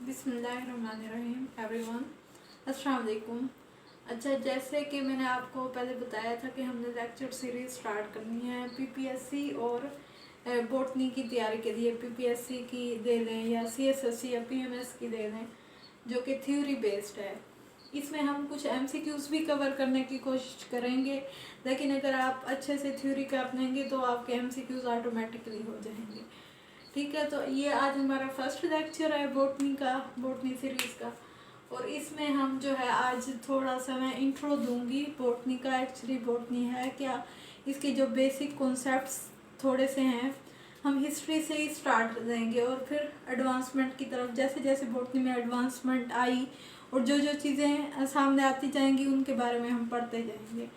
बिस्मिल्लाहिर्रहमानिर्रहीम एवरीवन, अस्सलाम वालेकुम। अच्छा, जैसे कि मैंने आपको पहले बताया था कि हमने लेक्चर सीरीज़ स्टार्ट करनी है पीपीएससी और बॉटनी की तैयारी के लिए। पीपीएससी की दे लें या सीएसएससी या पीएमएस की दे लें, जो कि थ्योरी बेस्ड है। इसमें हम कुछ एमसीक्यूज़ भी कवर करने की कोशिश करेंगे, लेकिन अगर आप अच्छे से थ्योरी कर लेंगे तो आपके एमसीक्यूज़ ऑटोमेटिकली हो जाएंगे। ठीक है, तो ये आज हमारा फर्स्ट लेक्चर है बॉटनी सीरीज़ का। और इसमें हम जो है आज थोड़ा सा मैं इंट्रो दूंगी बॉटनी का। एक्चुअली बॉटनी है क्या, इसके जो बेसिक कॉन्सेप्ट्स थोड़े से हैं, हम हिस्ट्री से ही स्टार्ट देंगे और फिर एडवांसमेंट की तरफ, जैसे जैसे बॉटनी में एडवांसमेंट आई और जो जो चीज़ें सामने आती जाएंगी उनके बारे में हम पढ़ते जाएंगे।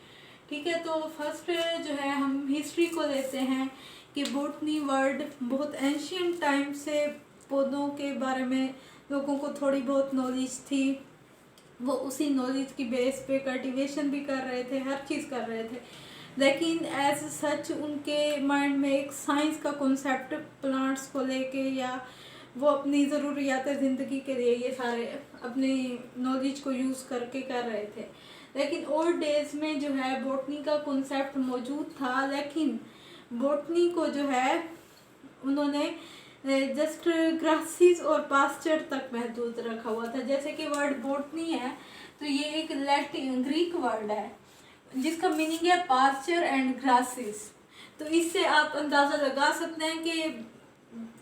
ठीक है, तो फर्स्ट जो है हम हिस्ट्री को लेते हैं कि बॉटनी वर्ड बहुत एंशियंट टाइम से पौधों के बारे में लोगों को थोड़ी बहुत नॉलेज थी। वो उसी नॉलेज की बेस पे कल्टीवेशन भी कर रहे थे, हर चीज़ कर रहे थे, लेकिन एज सच उनके माइंड में एक साइंस का कॉन्सेप्ट प्लांट्स को लेके, या वो अपनी ज़रूरियात ज़िंदगी के लिए ये सारे अपनी नॉलेज को यूज़ करके कर रहे थे। लेकिन ओल्ड डेज में जो है बॉटनी का कॉन्सेप्ट मौजूद था, लेकिन बॉटनी को जो है उन्होंने जस्ट ग्रासीज और पास्चर तक महदूद रखा हुआ था। जैसे कि वर्ड बॉटनी है तो ये एक लैटिन ग्रीक वर्ड है जिसका मीनिंग है पास्चर एंड ग्रासीज। तो इससे आप अंदाज़ा लगा सकते हैं कि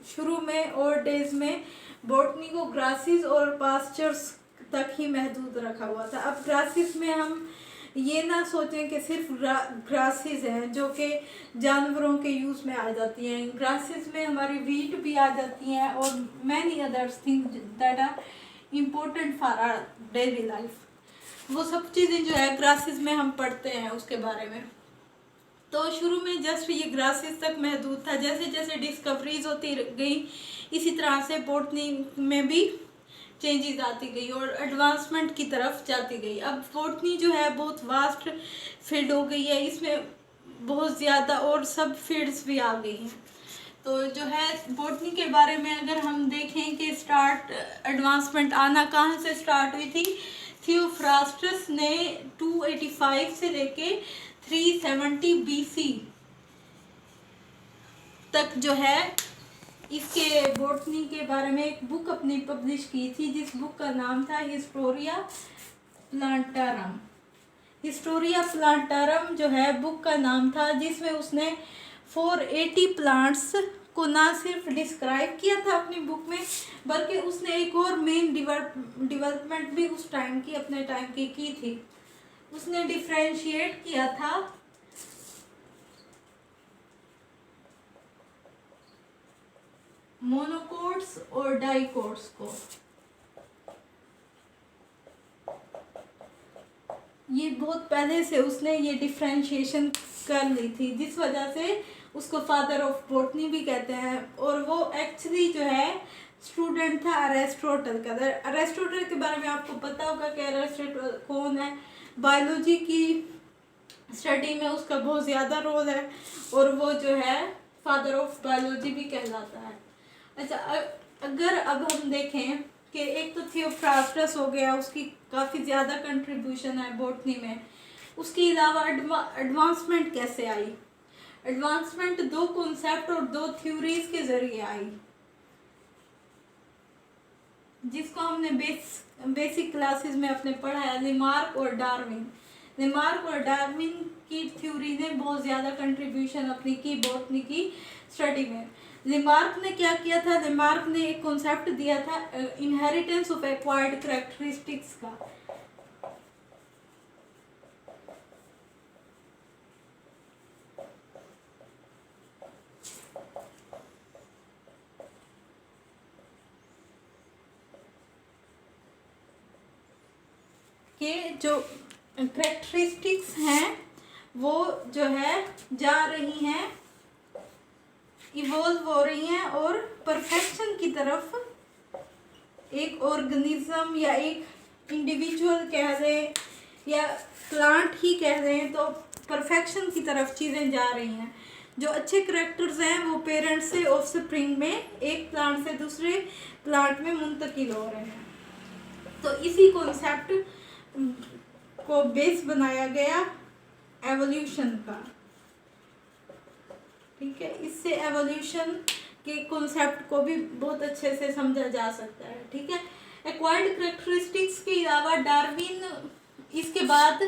शुरू में और डेज में बॉटनी को ग्रासीज और पास्चर्स तक ही महदूद रखा हुआ था। अब ग्रासीज में हम ये ना सोचें कि सिर्फ ग्रासेस हैं जो कि जानवरों के यूज़ में आ जाती हैं। ग्रासेस में हमारी वीट भी आ जाती हैं और many others things that are important for our daily life. वो सब चीज़ें जो है ग्रासेस में हम पढ़ते हैं उसके बारे में। तो शुरू में जस्ट ये ग्रासेस तक महदूद था। जैसे जैसे डिस्कवरीज होती गई इसी तरह से बॉटनी में भी चेंजेस आती गई और एडवांसमेंट की तरफ जाती गई। अब बॉटनी जो है बहुत वास्ट फील्ड हो गई है, इसमें बहुत ज़्यादा और सब फील्ड्स भी आ गई हैं। तो जो है बॉटनी के बारे में अगर हम देखें कि स्टार्ट एडवांसमेंट आना कहाँ से स्टार्ट हुई थी, थियोफ्रास्टस ने 285 से लेके 370 बीसी तक जो है इसके बॉटनी के बारे में एक बुक अपनी पब्लिश की थी, जिस बुक का नाम था हिस्टोरिया प्लांटारम। हिस्टोरिया प्लांटारम जो है बुक का नाम था, जिसमें उसने 480 प्लांट्स को ना सिर्फ डिस्क्राइब किया था अपनी बुक में, बल्कि उसने एक और मेन डेवलपमेंट भी उस टाइम की, अपने टाइम की थी। उसने डिफ्रेंशिएट किया था मोनोकोट्स और डाइकोट्स को। ये बहुत पहले से उसने ये डिफ्रेंशिएशन कर ली थी, जिस वजह से उसको फादर ऑफ बॉटनी भी कहते हैं। और वो एक्चुअली जो है स्टूडेंट था अरिस्टोटल का। अरिस्टोटल के बारे में आपको पता होगा कि अरिस्टोटल कौन है। बायोलॉजी की स्टडी में उसका बहुत ज़्यादा रोल है और वो जो है फादर ऑफ बायोलॉजी भी कहलाता है। अच्छा, अगर अब हम देखें कि एक तो थियोफ्रास्टस हो गया, उसकी काफ़ी ज़्यादा कंट्रीब्यूशन है बॉटनी में। उसके अलावा एडवांसमेंट कैसे आई? एडवांसमेंट दो कॉन्सेप्ट और दो थ्योरीज के जरिए आई, जिसको हमने बेसिक क्लासेस में अपने पढ़ा है, लेमार्क और डार्विन। लेमार्क और डार्विन की थ्योरी ने बहुत ज़्यादा कंट्रीब्यूशन अपनी की बॉटनी की स्टडी में। लेमार्क ने क्या किया था? लेमार्क ने एक कॉन्सेप्ट दिया था इनहेरिटेंस ऑफ एक्वायर्ड कैरेक्टरिस्टिक्स का। कि जो कैरेक्टरिस्टिक्स हैं वो जो है जा रही हैं, इवॉल्व हो रही हैं और परफेक्शन की तरफ एक ऑर्गेनिज्म या एक इंडिविजुअल कह दें या प्लांट ही कह दें, तो परफेक्शन की तरफ चीज़ें जा रही हैं। जो अच्छे करेक्टर्स हैं वो पेरेंट्स से ऑफस्प्रिंग में एक प्लांट से दूसरे प्लांट में मुंतकिल हो रहे हैं। तो इसी कॉन्सेप्ट को बेस बनाया गया एवोल्यूशन का। ठीक है, इससे एवोल्यूशन के कॉन्सेप्ट को भी बहुत अच्छे से समझा जा सकता है। ठीक है, एक्वायर्ड करेक्टरिस्टिक्स के अलावा डार्विन, इसके बाद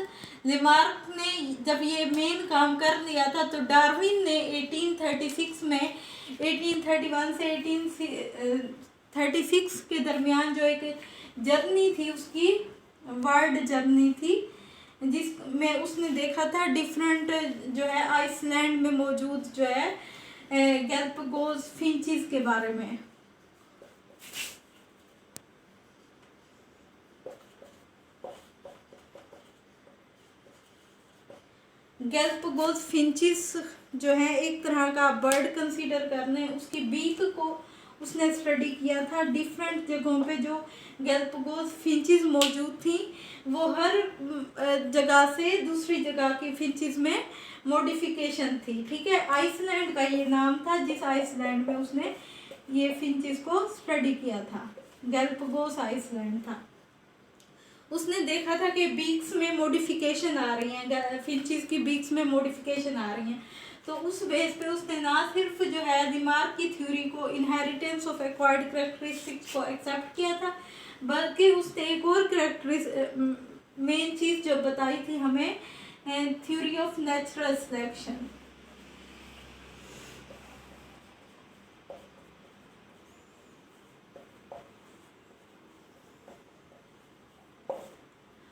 लेमार्क ने जब ये मेन काम कर लिया था तो डार्विन ने 1836 में 1831 से 1836 के दरमियान जो एक जर्नी थी, उसकी वर्ल्ड जर्नी थी, जिसमें उसने देखा था डिफरेंट जो है आइसलैंड में मौजूद जो है गैलापागोस फिंचेस के बारे में। गैलापागोस फिंचेस जो है एक तरह का बर्ड कंसीडर करने, उसकी बीक को उसने स्टडी किया था। डिफरेंट जगहों पे जो गैलापागोस फिंचेस मौजूद थी वो हर जगह से दूसरी जगह की फिंचेस में मॉडिफिकेशन थी। ठीक है, आइसलैंड का ये नाम था जिस आइसलैंड में उसने ये फिंचेस को स्टडी किया था, गैलापागोस आइसलैंड था। उसने देखा था कि बीक्स में मॉडिफिकेशन आ रही हैं, फिंचेस की बीक्स में मॉडिफिकेशन आ रही हैं। तो उस बेस पे उसने ना सिर्फ जो है लेमार्क की थ्योरी को, इनहेरिटेंस ऑफ एक्वायर्ड कैरेक्टरिस्टिक्स को एक्सेप्ट किया था, बल्कि उसने एक और मेन चीज़ जो बताई थी हमें, थ्योरी ऑफ नेचुरल सिलेक्शन।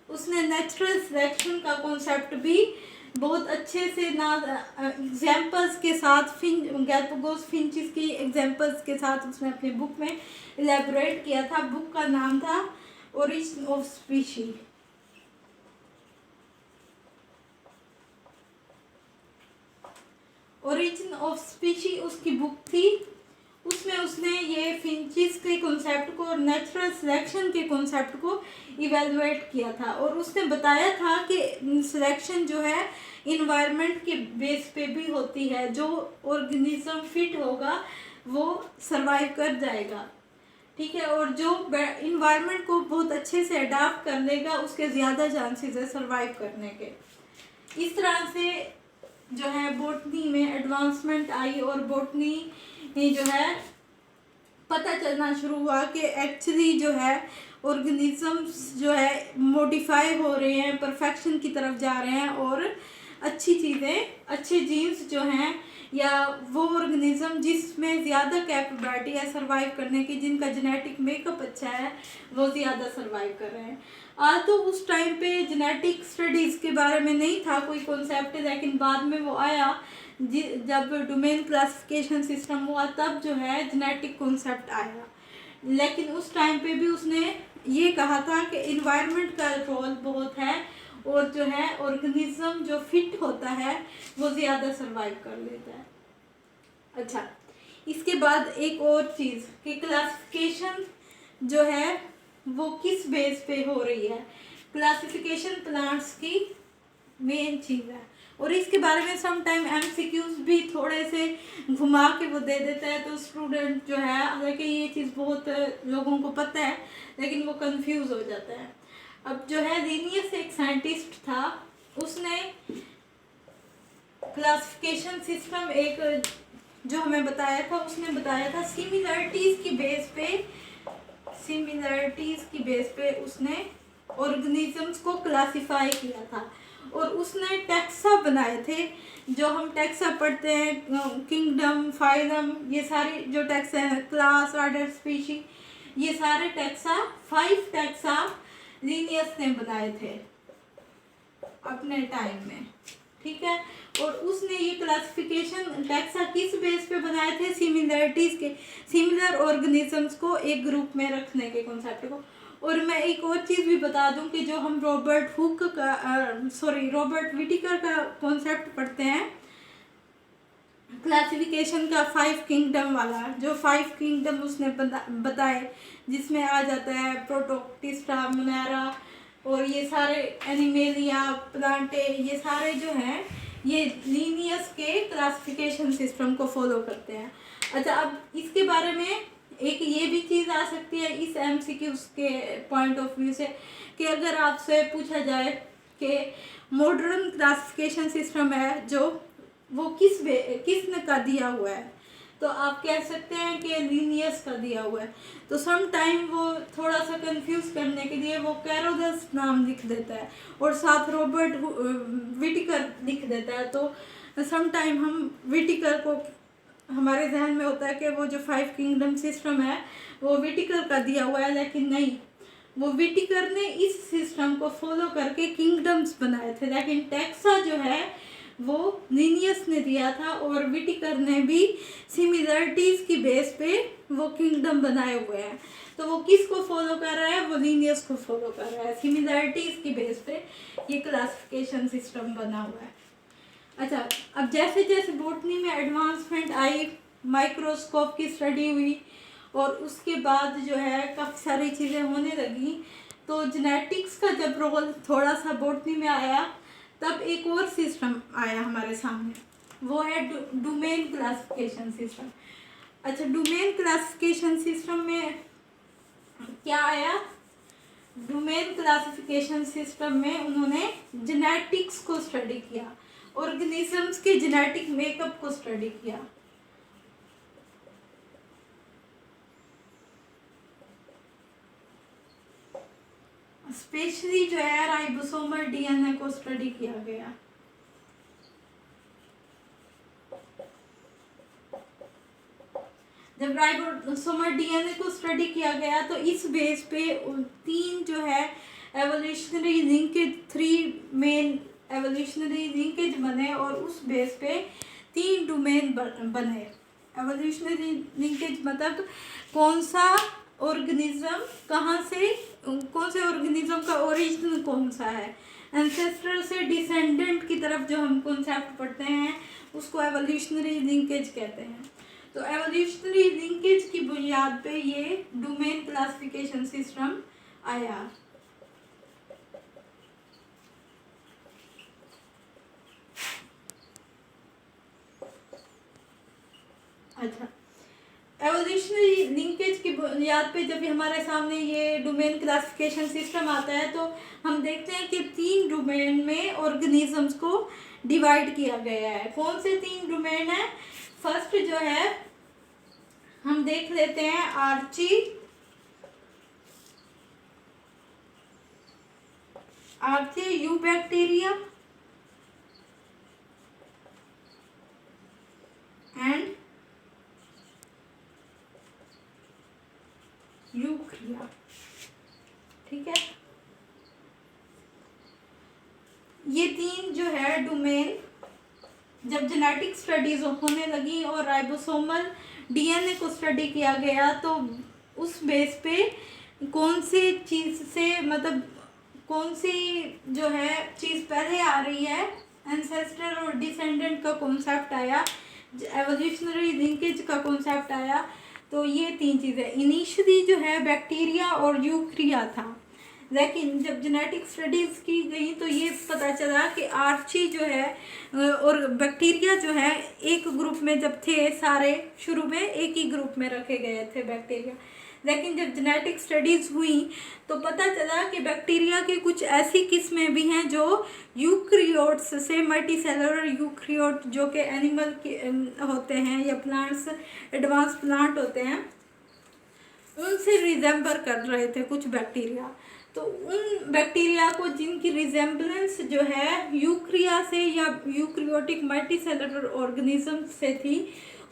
उसने नेचुरल सिलेक्शन का कॉन्सेप्ट भी बहुत अच्छे से ना एग्जाम्पल्स के साथ गैलापागोस फिंचेस की एग्जाम्पल्स के साथ उसने अपनी बुक में इलेबोरेट किया था। बुक का नाम था origin of species. Origin of species उसकी बुक थी। उसमें उसने ये फिंचेस के कॉन्सेप्ट को और नेचुरल सिलेक्शन के कॉन्सेप्ट को इवेलुएट किया था, और उसने बताया था कि सिलेक्शन जो है इन्वायरमेंट के बेस पे भी होती है। जो ऑर्गेनिज्म फिट होगा वो सरवाइव कर जाएगा। ठीक है, और जो इन्वायरमेंट को बहुत अच्छे से अडाप्ट कर लेगा उसके ज़्यादा चांसेस है सरवाइव करने के। इस तरह से जो है बॉटनी में एडवांसमेंट आई और बॉटनी जो है पता चलना शुरू हुआ कि एक्चुअली जो है ऑर्गेनिजम्स जो है मॉडिफाई हो रहे हैं, परफेक्शन की तरफ जा रहे हैं, और अच्छी चीज़ें, अच्छे जीन्स जो हैं या वो ऑर्गेनिज्म जिसमें ज़्यादा कैपेबिलिटी है सर्वाइव करने की, जिनका जेनेटिक मेकअप अच्छा है, वो ज़्यादा सर्वाइव कर रहे हैं। तो उस टाइम पे जेनेटिक स्टडीज़ के बारे में नहीं था कोई कॉन्सेप्ट, लेकिन बाद में वो आया जब डोमेन क्लासिफिकेशन सिस्टम हुआ, तब जो है जेनेटिक कॉन्सेप्ट आया। लेकिन उस टाइम पे भी उसने ये कहा था कि इन्वायरमेंट का रोल बहुत है, और जो है ऑर्गेनिज्म जो फिट होता है वो ज़्यादा सर्वाइव कर लेता है। अच्छा, इसके बाद एक और चीज़ कि क्लासिफिकेशन जो है वो किस बेस पे हो रही है। क्लासिफिकेशन प्लांट्स की मेन चीज़ है, और इसके बारे में सम टाइम MCQs भी थोड़े से घुमा के वो दे देता है, तो स्टूडेंट जो है, हालांकि ये चीज़ बहुत लोगों को पता है लेकिन वो कंफ्यूज हो जाता है। अब जो है लिनियस एक साइंटिस्ट था, उसने क्लासिफिकेशन सिस्टम एक जो हमें बताया था, उसने बताया था सिमिलरिटीज़ की बेस पे उसने ऑर्गेनिजम्स को क्लासिफाई किया था, और उसने टैक्सा बनाए थे। जो हम टैक्सा पढ़ते हैं, किंगडम, फाइलम, ये सारे जो टैक्सा हैं, क्लास, ऑर्डर, स्पीशी, ये सारे टैक्सा 5 टैक्सा लिनियस ने बनाए थे अपने टाइम में। ठीक है, और उसने ये क्लासिफिकेशन टैक्सा किस बेस पे बनाए थे, सिमिलरिटीज़ के, सिमिलर ऑर्गेनिजम्स को एक ग्रुप में रखने के कॉन्सेप्ट को। और मैं एक और चीज़ भी बता दूं कि जो हम रॉबर्ट विटिकर का कॉन्सेप्ट पढ़ते हैं क्लासिफिकेशन का, 5 किंगडम वाला, जो 5 किंगडम उसने बताए, जिसमें आ जाता है प्रोटोक्टिस्टा, मोनेरा, और ये सारे एनिमेलिया, प्लांटे, ये सारे जो हैं ये लीनियस के क्लासिफिकेशन सिस्टम को फॉलो करते हैं। अच्छा, अब इसके बारे में एक ये भी चीज़ आ सकती है इस MCQ के पॉइंट ऑफ व्यू से कि अगर आपसे पूछा जाए कि मॉडर्न क्लासिफिकेशन सिस्टम है जो वो किसने का दिया हुआ है, तो आप कह सकते हैं कि लीनियस का दिया हुआ है। तो सम टाइम वो थोड़ा सा कंफ्यूज करने के लिए वो कैरोलस नाम लिख देता है और साथ रॉबर्ट विटिकर लिख देता है। तो सम टाइम हम विटिकर को हमारे जहन में होता है कि वो जो 5 किंगडम सिस्टम है वो विटिकर का दिया हुआ है, लेकिन नहीं, वो विटिकर ने इस सिस्टम को फॉलो करके किंगडम्स बनाए थे, लेकिन टैक्सा जो है वो लीनियस ने दिया था और विटिकर ने भी सिमिलरिटीज की बेस पे वो किंगडम बनाए हुए हैं। तो वो किसको फॉलो कर रहा है, वो लीनियस को फॉलो कर रहा है, सिमिलरिटीज की बेस पे ये क्लासिफिकेशन सिस्टम बना हुआ है। अच्छा, अब जैसे जैसे बॉटनी में एडवांसमेंट आई, माइक्रोस्कोप की स्टडी हुई और उसके बाद जो है काफ़ी सारी चीज़ें होने लगी, तो जेनेटिक्स का जब रोल थोड़ा सा बॉटनी में आया तब एक और सिस्टम आया हमारे सामने, वो है डोमेन क्लासिफिकेशन सिस्टम। अच्छा, डोमेन क्लासिफिकेशन सिस्टम में क्या आया, डोमेन क्लासिफिकेशन सिस्टम में उन्होंने जेनेटिक्स को स्टडी किया, ऑर्गेनिजम्स के जेनेटिक मेकअप को स्टडी किया। स्पेशली जो है राइबोसोमल DNA को स्टडी किया गया। जब राइबोसोमल DNA को स्टडी किया गया तो इस बेस पे 3 जो है evolutionary linkage, 3 main evolutionary linkage बने और उस बेस पे 3 डोमेन बने। एवोल्यूशनरी लिंकेज मतलब कौन सा ऑर्गेनिज्म कहाँ से, कौन से ऑर्गेनिज्म का ओरिजिन कौन सा है, एंसेस्टर से डिसेंडेंट की तरफ जो हम कॉन्सेप्ट पढ़ते हैं उसको एवोल्यूशनरी लिंकेज कहते हैं। तो एवोल्यूशनरी लिंकेज की बुनियाद पे ये डोमेन क्लासिफिकेशन सिस्टम आया। अच्छा, एवोल्यूशनरी लिंकेज की बुनियाद पे जब भी हमारे सामने ये डोमेन क्लासिफिकेशन सिस्टम आता है तो हम देखते हैं कि 3 डोमेन में ऑर्गेनिजम्स को डिवाइड किया गया है। कौन से 3 डोमेन है? फर्स्ट जो है हम देख लेते हैं आर्ची यूबैक्टीरिया एंड यूक्रिया। ठीक है, ये 3 जो है डोमेन जब जेनेटिक स्टडीज होने लगी और राइबोसोमल DNA को स्टडी किया गया तो उस बेस पे कौन सी चीज़ से, मतलब कौन सी जो है चीज़ पहले आ रही है, एंसेस्टर और डिसेंडेंट का कॉन्सेप्ट आया, एवोल्यूशनरी लिंकेज का कॉन्सेप्ट आया। तो ये 3 चीज़ें इनिशियली जो है बैक्टीरिया और यूक्रिया था, लेकिन जब जेनेटिक स्टडीज़ की गई तो ये पता चला कि आर्ची जो है और बैक्टीरिया जो है एक ग्रुप में जब थे, सारे शुरू में एक ही ग्रुप में रखे गए थे बैक्टीरिया, लेकिन जब जेनेटिक स्टडीज़ हुई तो पता चला कि बैक्टीरिया की कुछ ऐसी किस्में भी हैं जो यूक्रियोट्स से, मल्टीसेलुलर यूक्रियोट जो कि एनिमल के होते हैं या प्लांट्स, एडवांस प्लांट होते हैं, उनसे रिजेंबर कर रहे थे कुछ बैक्टीरिया। तो उन बैक्टीरिया को जिनकी रिजेंबलेंस जो है यूक्रिया से या यूक्रियोटिक मल्टीसेलुलर ऑर्गेनिज्म से थी,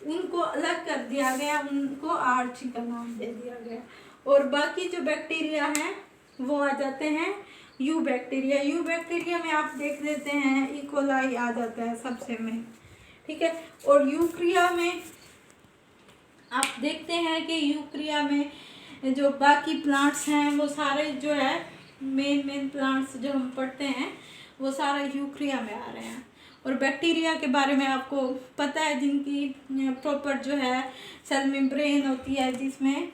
उनको अलग कर दिया गया, उनको आर्ची का नाम दे दिया गया। और बाकी जो बैक्टीरिया हैं वो आ जाते हैं यू बैक्टीरिया। यू बैक्टीरिया में आप देख लेते हैं इकोलाई आ जाता है सबसे में, ठीक है। और यूक्रिया में आप देखते हैं कि यूक्रिया में जो बाकी प्लांट्स हैं वो सारे जो है मेन प्लांट्स जो हम पढ़ते हैं वो सारे यूक्रिया में आ रहे हैं। और बैक्टीरिया के बारे में आपको पता है जिनकी प्रॉपर जो है सेल मेम्ब्रेन होती है, जिसमें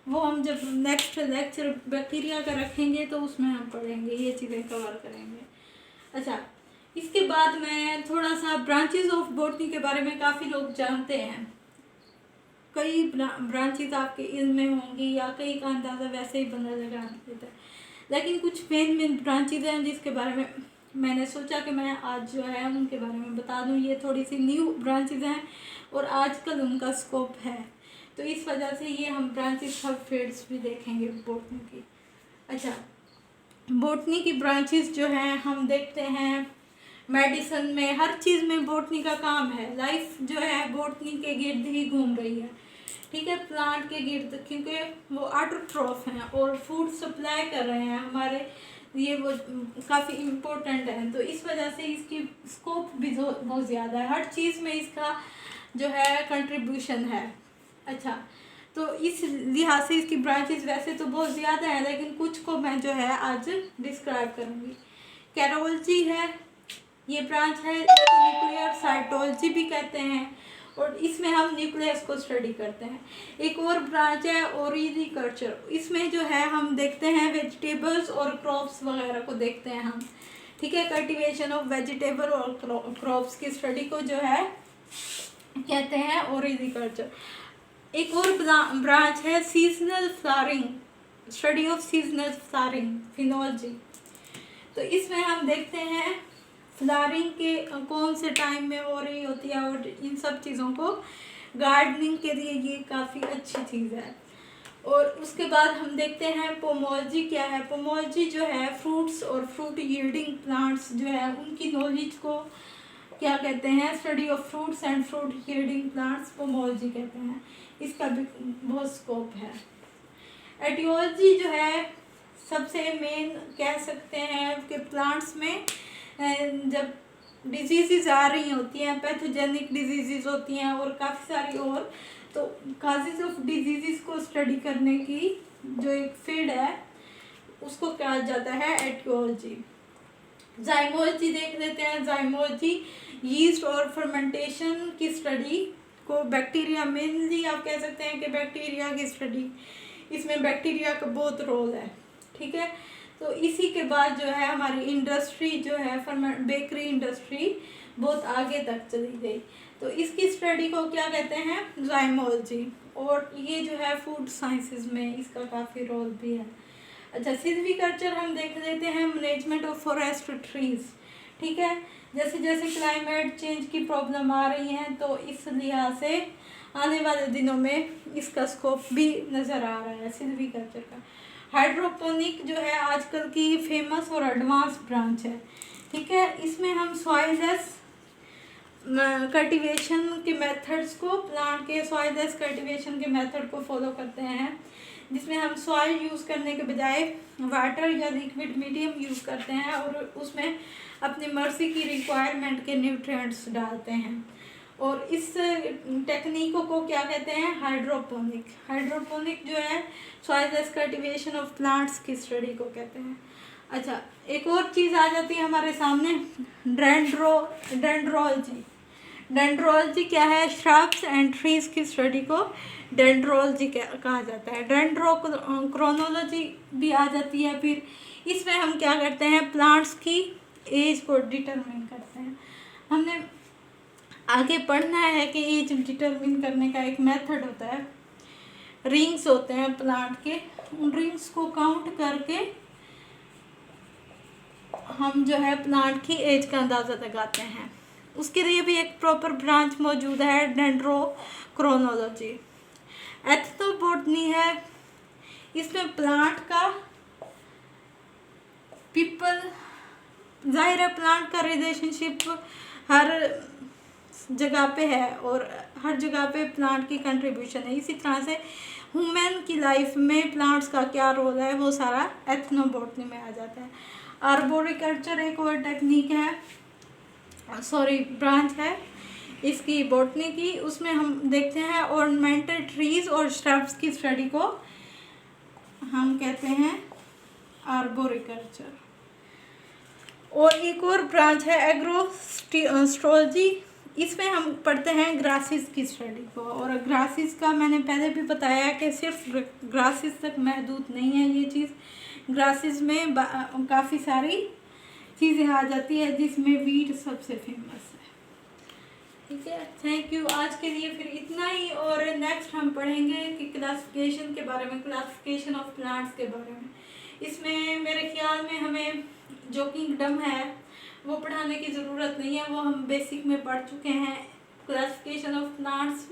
वो हम जब नेक्स्ट लेक्चर बैक्टीरिया का रखेंगे तो उसमें हम पढ़ेंगे, ये चीज़ें कवर करेंगे। अच्छा, इसके बाद मैं थोड़ा सा ब्रांचेस ऑफ बॉटनी के बारे में काफ़ी लोग जानते हैं। कई ब्रांचेस आपके इल्म में होंगी या कई का अंदाज़ा वैसे ही बंदा लगा देता है, लेकिन कुछ मेन ब्रांचेस हैं जिसके बारे में मैंने सोचा कि मैं आज जो है उनके बारे में बता दूं। ये थोड़ी सी न्यू ब्रांचेस हैं और आजकल उनका स्कोप है, तो इस वजह से ये हम ब्रांचेस सब फील्ड्स भी देखेंगे बॉटनी की। अच्छा, बॉटनी की ब्रांचेस जो हैं हम देखते हैं मेडिसिन में, हर चीज़ में बॉटनी का काम है। लाइफ जो है बॉटनी के गिर्द ही घूम रही है, ठीक है, प्लांट के गिर्द, क्योंकि वो ऑटोट्रॉफ हैं और फूड सप्लाई कर रहे हैं हमारे, ये वो काफ़ी इम्पोर्टेंट है। तो इस वजह से इसकी स्कोप भी बहुत ज़्यादा है, हर चीज़ में इसका जो है कंट्रीब्यूशन है। अच्छा, तो इस लिहाज से इसकी ब्रांचेस वैसे तो बहुत ज़्यादा है, लेकिन कुछ को मैं जो है आज डिस्क्राइब करूँगी। कैरोलॉजी है, ये ब्रांच है, न्यूक्लियर साइटोलॉजी भी कहते हैं, और इसमें हम न्यूक्लियस को स्टडी करते हैं। एक और ब्रांच है ओरिकल्चर, इसमें जो है हम देखते हैं वेजिटेबल्स और क्रॉप्स वगैरह को देखते हैं हम, ठीक है, कल्टीवेशन ऑफ वेजिटेबल और क्रॉप्स की स्टडी को जो है कहते हैं ओरिकल्चर। एक और ब्रांच है seasonal flowering, study of seasonal flowering, phenology. तो इसमें हम देखते हैं फ्लावरिंग के कौन से टाइम में हो रही होती है, और इन सब चीज़ों को गार्डनिंग के लिए ये काफ़ी अच्छी चीज़ है। और उसके बाद हम देखते हैं पोमोलॉजी क्या है। पोमोलॉजी जो है फ्रूट्स और फ्रूट यील्डिंग प्लांट्स जो है उनकी नॉलेज को क्या कहते हैं, study of fruits and fruit yielding plants pomology कहते हैं। इसका भी बहुत स्कोप है। एटियोलॉजी जो है सबसे मेन कह सकते हैं कि प्लांट्स में जब डिजीज़ आ रही होती हैं, पैथोजेनिक डिजीज़ होती हैं और काफ़ी सारी और, तो काजेज ऑफ डिजीज़ को स्टडी करने की जो एक फील्ड है उसको कहा जाता है एटियोलॉजी। जाइमोलॉजी देख लेते हैं। जाइमोलॉजी यीस्ट और फर्मेंटेशन की स्टडी को, बैक्टीरिया मेनली आप कह सकते हैं कि बैक्टीरिया की स्टडी, इसमें बैक्टीरिया का बहुत रोल है, ठीक है। तो इसी के बाद जो है हमारी इंडस्ट्री जो है बेकरी इंडस्ट्री बहुत आगे तक चली गई, तो इसकी स्टडी को क्या कहते हैं, जाइमोलॉजी। और ये जो है फूड साइंसेस में इसका काफ़ी रोल भी है। अच्छा, सिल्वीकल्चर हम देख लेते हैं, मैनेजमेंट ऑफ फॉरेस्ट ट्रीज, ठीक है। जैसे जैसे क्लाइमेट चेंज की प्रॉब्लम आ रही है, तो इस लिहाज से आने वाले दिनों में इसका स्कोप भी नज़र आ रहा है सिल्वीकल्चर का। हाइड्रोपोनिक जो है आजकल की फेमस और एडवांस ब्रांच है, ठीक है। इसमें हम सॉइललेस कल्टीवेशन के मेथड्स को, प्लांट के सॉइललेस कल्टीवेशन के मेथड को फॉलो करते हैं, जिसमें हम सॉइल यूज़ करने के बजाय वाटर या लिक्विड मीडियम यूज़ करते हैं और उसमें अपनी मर्जी की रिक्वायरमेंट के न्यूट्रिएंट्स डालते हैं। और इस टेक्निकों को क्या कहते हैं, हाइड्रोपोनिक। हाइड्रोपोनिक जो है सॉइललेस कल्टीवेशन ऑफ प्लांट्स की स्टडी को कहते हैं। अच्छा, एक और चीज़ आ जाती है हमारे सामने, डेंड्रोलॉजी। डेंड्रोलॉजी क्या है, श्रब्स एंड ट्रीज की स्टडी को डेंड्रोलॉजी कहा जाता है। डेंड्रोक्रोनोलॉजी भी आ जाती है। फिर इसमें हम क्या करते हैं, प्लांट्स की एज को डिटरमिन करते हैं। हमने आगे पढ़ना है कि एज डिटरमिन करने का एक मेथड होता है, रिंग्स होते हैं प्लांट के, उन रिंग्स को काउंट करके हम जो है प्लांट की एज का अंदाज़ा लगाते हैं। उसके लिए भी एक प्रॉपर ब्रांच मौजूद है, डेंड्रोक्रोनोलॉजी। एथनोबॉटनी है, इसमें प्लांट का पीपल, जाहिर है प्लांट का रिलेशनशिप हर जगह पे है और हर जगह पे प्लांट की कंट्रीब्यूशन है। इसी तरह से ह्यूमन की लाइफ में प्लांट्स का क्या रोल है वो सारा एथनोबॉटनी में आ जाता है। आर्बोरिकल्चर एक और टेक्निक है, ब्रांच है इसकी बॉटनी की, उसमें हम देखते हैं ऑर्नामेंटल ट्रीज और श्रब्स की स्टडी को हम कहते हैं आर्बोरिकल्चर। और एक और ब्रांच है एग्रोस्ट्रोलॉजी, इसमें हम पढ़ते हैं ग्रासेस की स्टडी को। और ग्रासेस का मैंने पहले भी बताया कि सिर्फ ग्रासेस तक महदूद नहीं है ये चीज़, ग्रासेस में काफ़ी सारी चीज़ें आ जाती है, जिसमें वीट सबसे फेमस है। ठीक है, थैंक यू। आज के लिए फिर इतना ही, और नेक्स्ट हम पढ़ेंगे कि क्लासिफिकेशन के बारे में, क्लासिफिकेशन ऑफ प्लांट्स के बारे में। इसमें मेरे ख्याल में हमें जो किंगडम है वो पढ़ाने की ज़रूरत नहीं है, वो हम बेसिक में पढ़ चुके हैं। क्लासिफिकेशन ऑफ प्लांट्स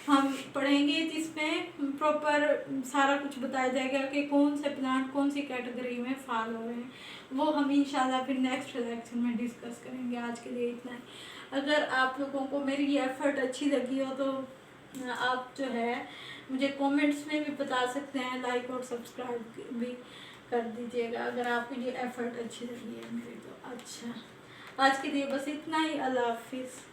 हम पढ़ेंगे, जिसमें प्रॉपर सारा कुछ बताया जाएगा कि कौन से प्लांट कौन सी कैटेगरी में फॉल हो रहे हैं। वो हम इंशाल्लाह फिर नेक्स्ट लेक्चर में डिस्कस करेंगे। आज के लिए इतना ही। अगर आप लोगों को मेरी ये एफर्ट अच्छी लगी हो तो आप जो है मुझे कमेंट्स में भी बता सकते हैं, लाइक और सब्सक्राइब भी कर दीजिएगा अगर आपको ये एफर्ट अच्छी लगी है मेरी तो। अच्छा, आज के लिए बस इतना ही। अल्लाह हाफिज़।